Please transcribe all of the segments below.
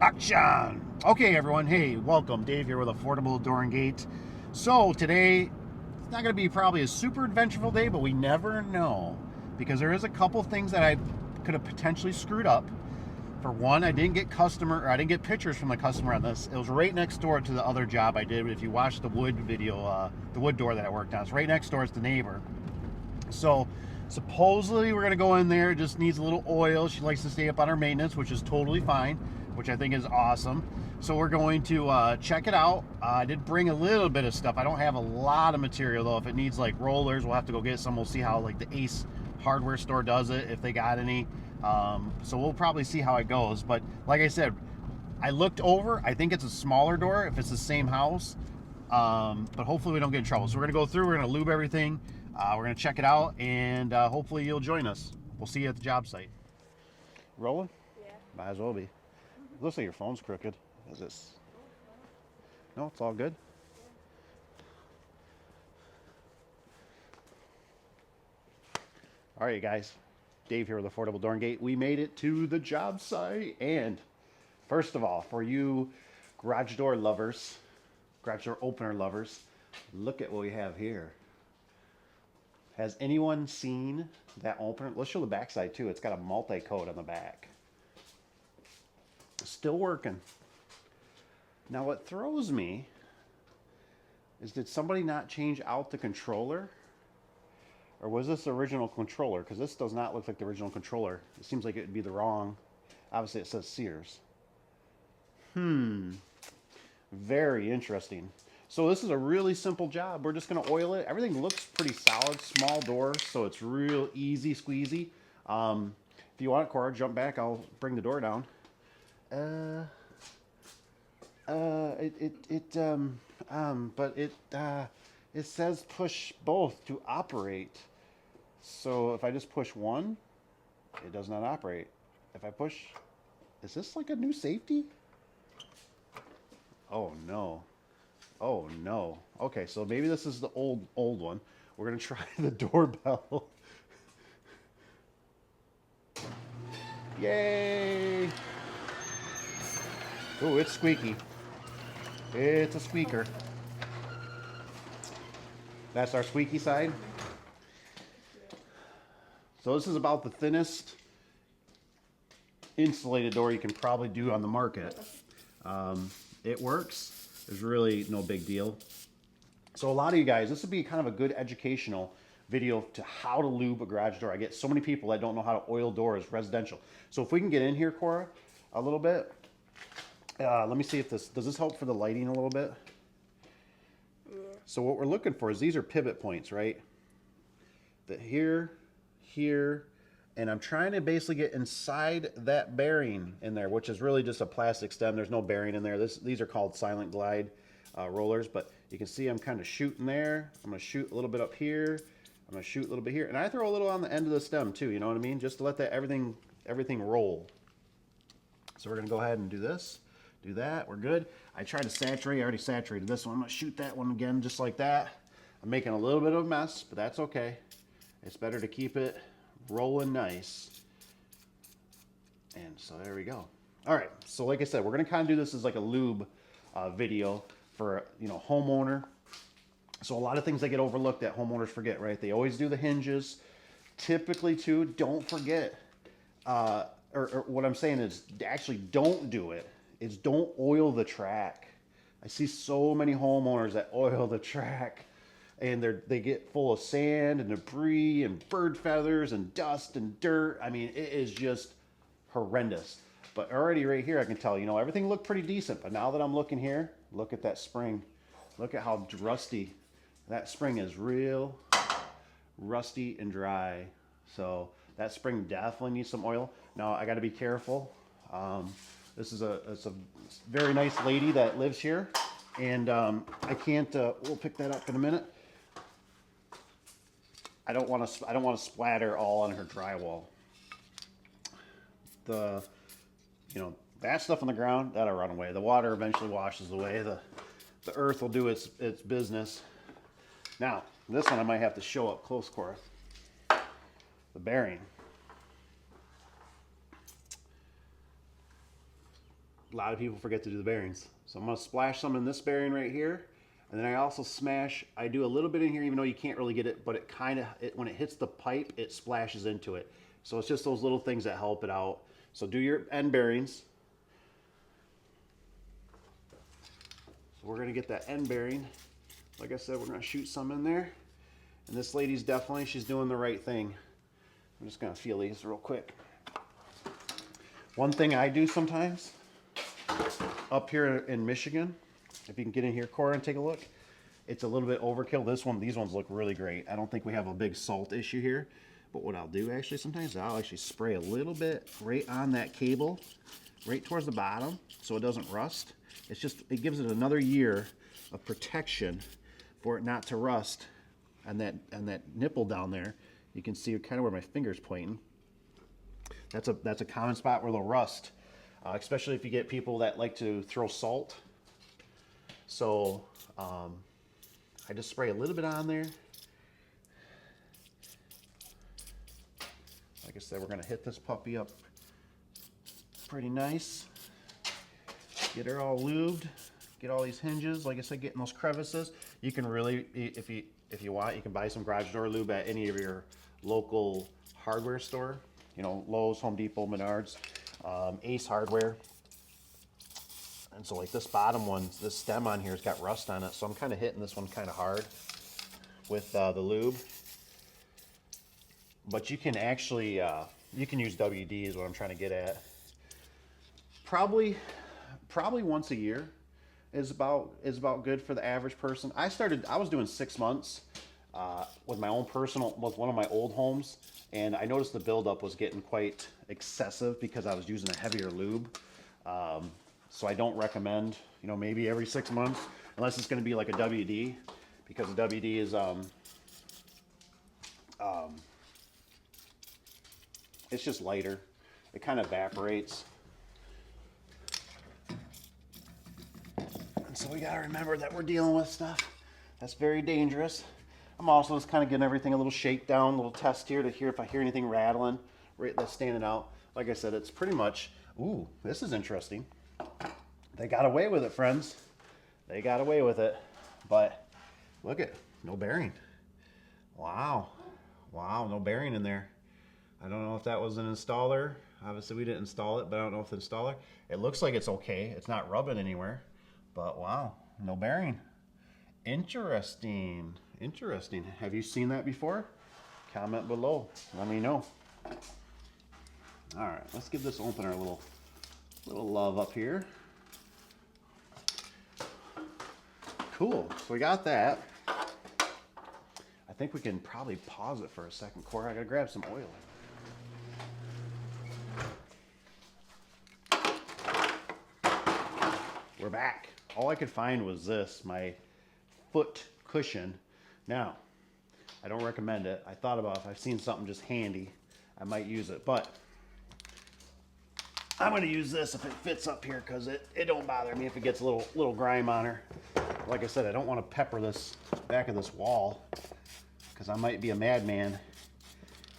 Action! Okay, everyone. Hey, welcome. Dave here with Affordable Door and Gate. So today, it's not going to be probably a super adventureful day, but we never know because there is a couple things that I could have potentially screwed up. For one, I didn't get pictures from the customer on this. It was right next door to the other job I did. If you watch the wood video, the wood door that I worked on, it's right next door. It's the neighbor. So supposedly we're gonna go in there. It just needs a little oil. She likes to stay up on her maintenance, which is totally fine, which I think is awesome. So we're going to check it out. I did bring a little bit of stuff. I don't have a lot of material though. If it needs like rollers, we'll have to go get some. We'll see how like the Ace hardware store does it, if they got any. So we'll probably see how it goes. But like I said, I looked over. I think it's a smaller door if it's the same house. But hopefully we don't get in trouble. So we're gonna go through. We're gonna lube everything. We're gonna check it out, and hopefully you'll join us. We'll see you at the job site. Rolling? Yeah. Might as well be. Looks like your phone's crooked. Is this? No, it's all good. All right, guys. Dave here with Affordable Door and Gate. We made it to the job site, and first of all, for you garage door lovers, garage door opener lovers, look at what we have here. Has anyone seen that opener? Let's show the back side too. It's got a multi-coat on the back. Still working. Now what throws me is, did somebody not change out the controller? Or was this the original controller? Because this does not look like the original controller. It seems like it would be the wrong. Obviously it says Sears. Very interesting. So this is a really simple job. We're just going to oil it. Everything looks pretty solid. Small door, so it's real easy squeezy. If you want, Cora, jump back. I'll bring the door down. It says push both to operate. So if I just push one, it does not operate. If I push, is this like a new safety? Oh no. Oh no. Okay, so maybe this is the old one. We're gonna try the doorbell. Yay! Oh, it's squeaky. It's a squeaker. That's our squeaky side. So this is about the thinnest insulated door you can probably do on the market. It works. There's really no big deal. So a lot of you guys, this would be kind of a good educational video to how to lube a garage door. I get so many people that don't know how to oil doors residential. So if we can get in here, Cora, a little bit. Let me see if does this help for the lighting a little bit? Yeah. So what we're looking for is, these are pivot points, right? Here, and I'm trying to basically get inside that bearing in there, which is really just a plastic stem. There's no bearing in there. These are called silent glide rollers, but you can see I'm kind of shooting there. I'm going to shoot a little bit up here. I'm going to shoot a little bit here, and I throw a little on the end of the stem too. You know what I mean? Just to let that everything roll. So we're going to go ahead and do this. Do that. We're good. I tried to saturate. I already saturated this one. I'm going to shoot that one again just like that. I'm making a little bit of a mess, but that's okay. It's better to keep it rolling nice. And so there we go. All right. So like I said, we're going to kind of do this as like a lube video for, homeowner. So a lot of things that get overlooked that homeowners forget, right? They always do the hinges. Typically too, don't forget, or what I'm saying is, actually don't do it, is don't oil the track. I see so many homeowners that oil the track, and they get full of sand and debris and bird feathers and dust and dirt. I mean, it is just horrendous. But already right here, I can tell, everything looked pretty decent. But now that I'm looking here, look at that spring. Look at how rusty. That spring is real rusty and dry. So that spring definitely needs some oil. Now I got to be careful. This is it's a very nice lady that lives here, and I can't. We'll pick that up in a minute. I don't want to splatter all on her drywall. That stuff on the ground, that'll run away. The water eventually washes away. The earth will do its business. Now this one I might have to show up close, Cora. The bearing. a lot of people forget to do the bearings. So I'm going to splash some in this bearing right here. And then I also I do a little bit in here, even though you can't really get it, but it kind of, when it hits the pipe, it splashes into it. So it's just those little things that help it out. So do your end bearings. So we're going to get that end bearing. Like I said, we're going to shoot some in there. And this lady's definitely, she's doing the right thing. I'm just going to feel these real quick. One thing I do sometimes, up here in Michigan, if you can get in here, Cora, and take a look, it's a little bit overkill. These ones look really great. I don't think we have a big salt issue here. But what I'll do actually sometimes, I'll actually spray a little bit right on that cable, right towards the bottom, so it doesn't rust. It's just, it gives it another year of protection for it not to rust. And that nipple down there, you can see kind of where my finger's pointing. That's a common spot where they'll rust, especially if you get people that like to throw salt. So I just spray a little bit on there. Like I said, we're gonna hit this puppy up pretty nice. Get her all lubed. Get all these hinges. Like I said, getting those crevices. You can really, if you want, you can buy some garage door lube at any of your local hardware store. You know, Lowe's, Home Depot, Menards, Ace Hardware. And so like this bottom one, this stem on here has got rust on it. So I'm kind of hitting this one kind of hard with the lube. But you can actually, you can use WD is what I'm trying to get at. Probably once a year is about good for the average person. I was doing 6 months with my own with one of my old homes, and I noticed the buildup was getting quite excessive because I was using a heavier lube. So I don't recommend, you know, maybe every 6 months, unless it's going to be like a WD, because the WD is it's just lighter. It kind of evaporates. And so we got to remember that we're dealing with stuff that's very dangerous. I'm also just kind of getting everything a little shakedown, a little test here to hear if I hear anything rattling right that's standing out. Like I said, it's pretty much, ooh, this is interesting. They got away with it, friends. They got away with it. But look at, no bearing. Wow. Wow, no bearing in there. I don't know if that was an installer. Obviously we didn't install it, but I don't know if the installer. It looks like it's okay. It's not rubbing anywhere. But wow, no bearing. Interesting. Interesting. Have you seen that before? Comment below. Let me know. All right, let's give this opener a little love up here. Cool. So we got that. I think we can probably pause it for a second, Cora. I gotta grab some oil. We're back. All I could find was this, my foot cushion. Now, I don't recommend it. I thought about if I've seen something just handy, I might use it, but I'm gonna use this if it fits up here because it don't bother me if it gets a little grime on her. Like I said, I don't want to pepper this back of this wall because I might be a madman,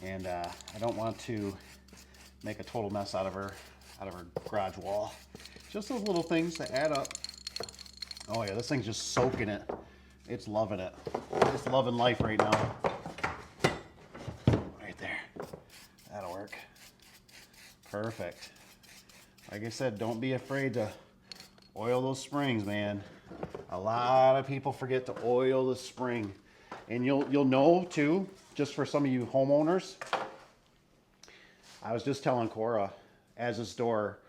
and I don't want to make a total mess out of her garage wall. Just those little things that add up. Oh yeah, this thing's just soaking it. It's loving it. It's loving life right now. Right there. That'll work. Perfect. Like I said, don't be afraid to oil those springs, man. A lot of people forget to oil the spring. And you'll know too, just for some of you homeowners. I was just telling Cora, as this door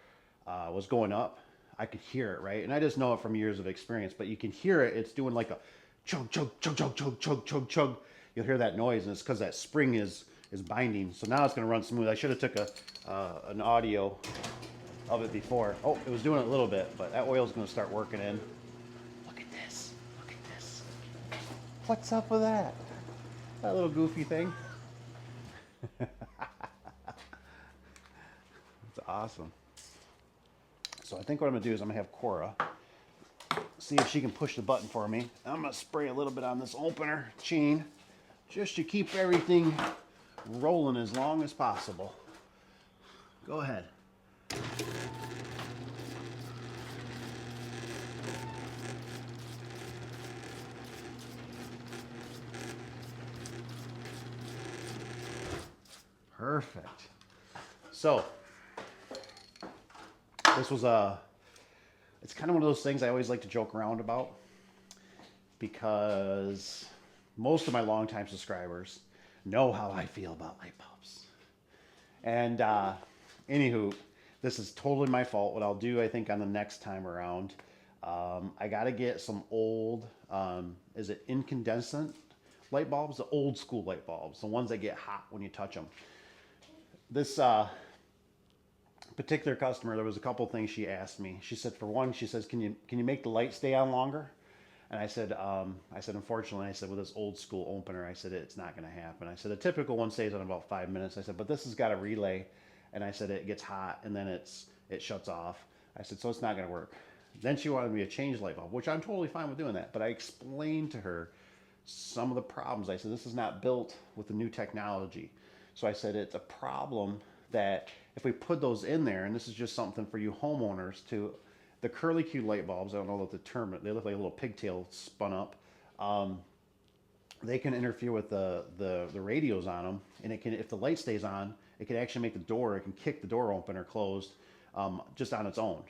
was going up, I could hear it, right? And I just know it from years of experience, but you can hear it. It's doing like a chug, chug, chug, chug, chug, chug, chug, chug. You'll hear that noise, and it's because that spring is binding. So now it's going to run smooth. I should have took an audio of it before. Oh, it was doing it a little bit, but that oil is going to start working in. Look at this. Look at this. What's up with that? That little goofy thing. It's awesome. So I think what I'm going to do is I'm going to have Cora see if she can push the button for me. I'm going to spray a little bit on this opener chain just to keep everything rolling as long as possible. Go ahead. Perfect. So this was it's kind of one of those things I always like to joke around about, because most of my longtime subscribers know how I feel about light bulbs. And anywho, this is totally my fault. What I'll do, I think, on the next time around, I got to get some old, is it incandescent light bulbs? The old school light bulbs, the ones that get hot when you touch them. This particular customer, there was a couple things she asked me. She said, for one, she says, can you make the light stay on longer? And I said, unfortunately, I said, with this old school opener, I said, it's not going to happen. I said, a typical one stays on about 5 minutes. I said, but this has got a relay. And I said, it gets hot and then it shuts off. I said, so it's not going to work. Then she wanted me to change light bulb, which I'm totally fine with doing that. But I explained to her some of the problems. I said, this is not built with the new technology. So I said, it's a problem that if we put those in there, and this is just something for you homeowners to, the curly Q light bulbs, I don't know what the term, they look like a little pigtail spun up. They can interfere with the radios on them, and it can, if the light stays on, it can actually make the door, it can kick the door open or closed just on its own.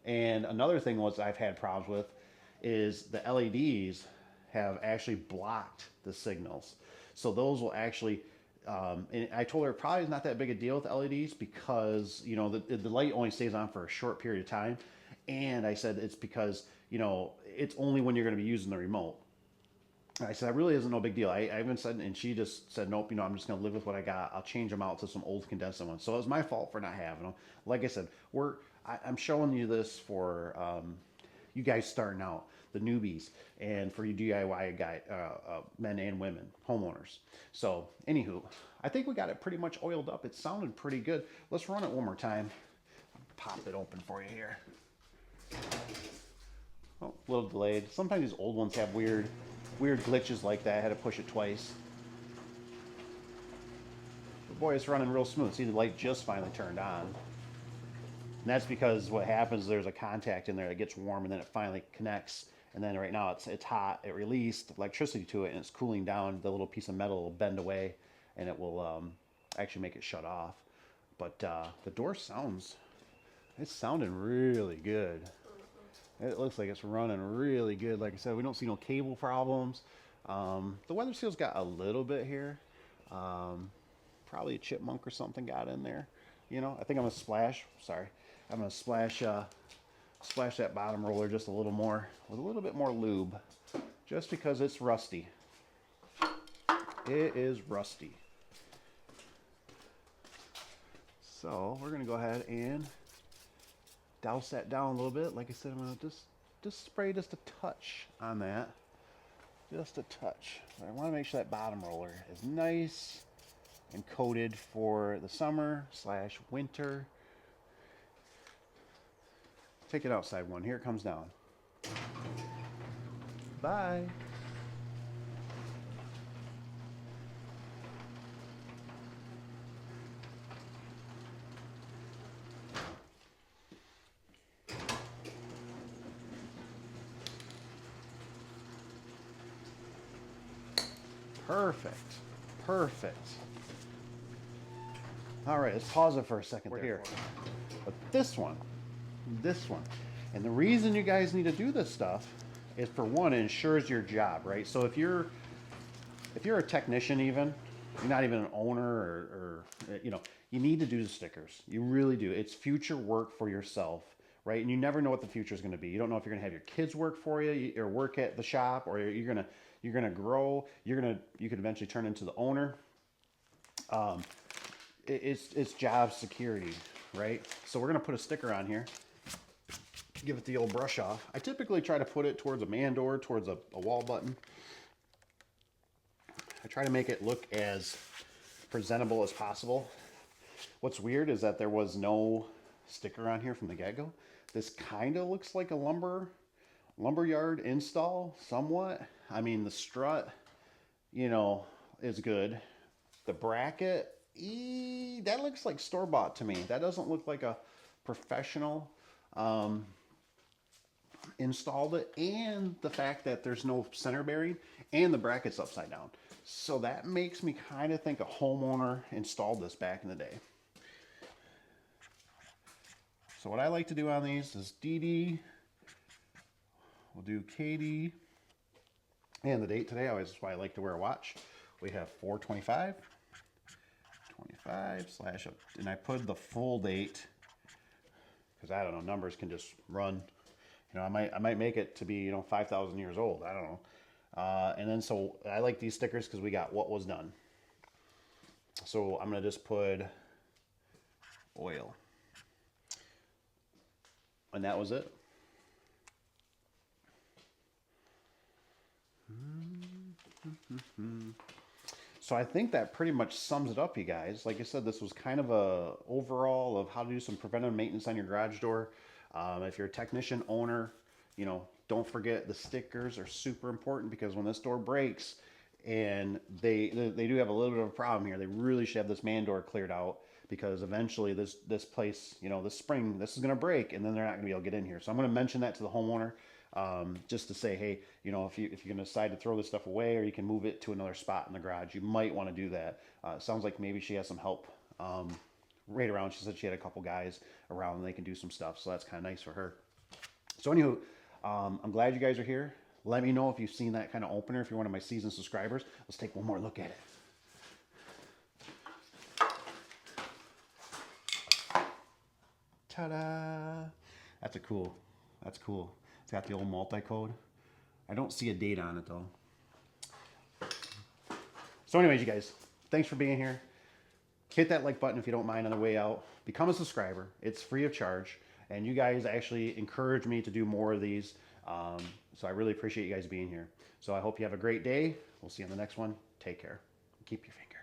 And another thing was I've had problems with is the LEDs have actually blocked the signals. So those will actually, and I told her it probably is not that big a deal with the LEDs because, you know, the light only stays on for a short period of time. And I said it's because, you know, it's only when you're going to be using the remote. I said, that really isn't no big deal. I even said, and she just said, nope, you know, I'm just going to live with what I got. I'll change them out to some old condensing ones. So it was my fault for not having them. Like I said, I'm showing you this for you guys starting out, the newbies, and for you DIY guy, men and women, homeowners. So anywho, I think we got it pretty much oiled up. It sounded pretty good. Let's run it one more time. Pop it open for you here. Oh, a little delayed. Sometimes these old ones have weird glitches like that. I had to push it twice. But boy, it's running real smooth. See, the light just finally turned on. And that's because what happens, there's a contact in there that gets warm and then it finally connects. And then right now it's hot. It released electricity to it and it's cooling down. The little piece of metal will bend away and it will actually make it shut off. But the door it's sounding really good. It looks like it's running really good. Like I said, we don't see no cable problems. The weather seal's got a little bit here. Probably a chipmunk or something got in there. You know, I think I'm gonna splash. Sorry, I'm gonna splash that bottom roller just a little more with a little bit more lube, just because it's rusty. It is rusty. So we're gonna go ahead and douse that down a little bit. Like I said, I'm gonna just spray just a touch on that, just a touch. But I want to make sure that bottom roller is nice and coated for the summer/winter. Take it outside one. Here it comes down. Bye. Perfect. Perfect. All right, let's pause it for a second. We're here. But this one, and the reason you guys need to do this stuff is, for one, it ensures your job, right? So if you're a technician, even you're not even an owner or you know, you need to do the stickers. You really do. It's future work for yourself, right? And you never know what the future is going to be. You don't know if you're going to have your kids work for you or work at the shop, or you're going to grow. You could eventually turn into the owner. It's job security, right? So we're going to put a sticker on here. Give it the old brush off. I typically try to put it towards a man door, towards a wall button. I try to make it look as presentable as possible. What's weird is that there was no sticker on here from the get-go. This kind of looks like a lumberyard install somewhat. I mean, the strut, you know, is good. The bracket, that looks like store-bought to me. That doesn't look like a professional installed it. And the fact that there's no center bearing and the bracket's upside down. So that makes me kind of think a homeowner installed this back in the day. So what I like to do on these is DD, we'll do KD, and the date today, always is why I like to wear a watch. We have 4/25, 25 slash, and I put the full date, because I don't know, numbers can just run. You know, I might make it to be, you know, 5,000 years old. I don't know. And then so I like these stickers because we got what was done. So I'm gonna just put oil, and that was it. So I think that pretty much sums it up, you guys. Like I said, this was kind of a overall of how to do some preventive maintenance on your garage door. If you're a technician owner, you know, don't forget the stickers are super important, because when this door breaks, and they do have a little bit of a problem here, they really should have this man door cleared out, because eventually this place, you know, this spring, this is going to break, and then they're not going to be able to get in here. So I'm going to mention that to the homeowner. Just to say, hey, you know, if you're going to decide to throw this stuff away, or you can move it to another spot in the garage, you might want to do that. Sounds like maybe she has some help right around. She said she had a couple guys around and they can do some stuff, so that's kind of nice for her. So anywho, I'm glad you guys are here. Let me know if you've seen that kind of opener, if you're one of my seasoned subscribers. Let's take one more look at it. Ta-da! That's cool. It's got the old multi-code. I don't see a date on it though. So anyways, you guys, thanks for being here. Hit that like button if you don't mind on the way out. Become a subscriber. It's free of charge. And you guys actually encourage me to do more of these. So I really appreciate you guys being here. So I hope you have a great day. We'll see you on the next one. Take care. Keep your fingers.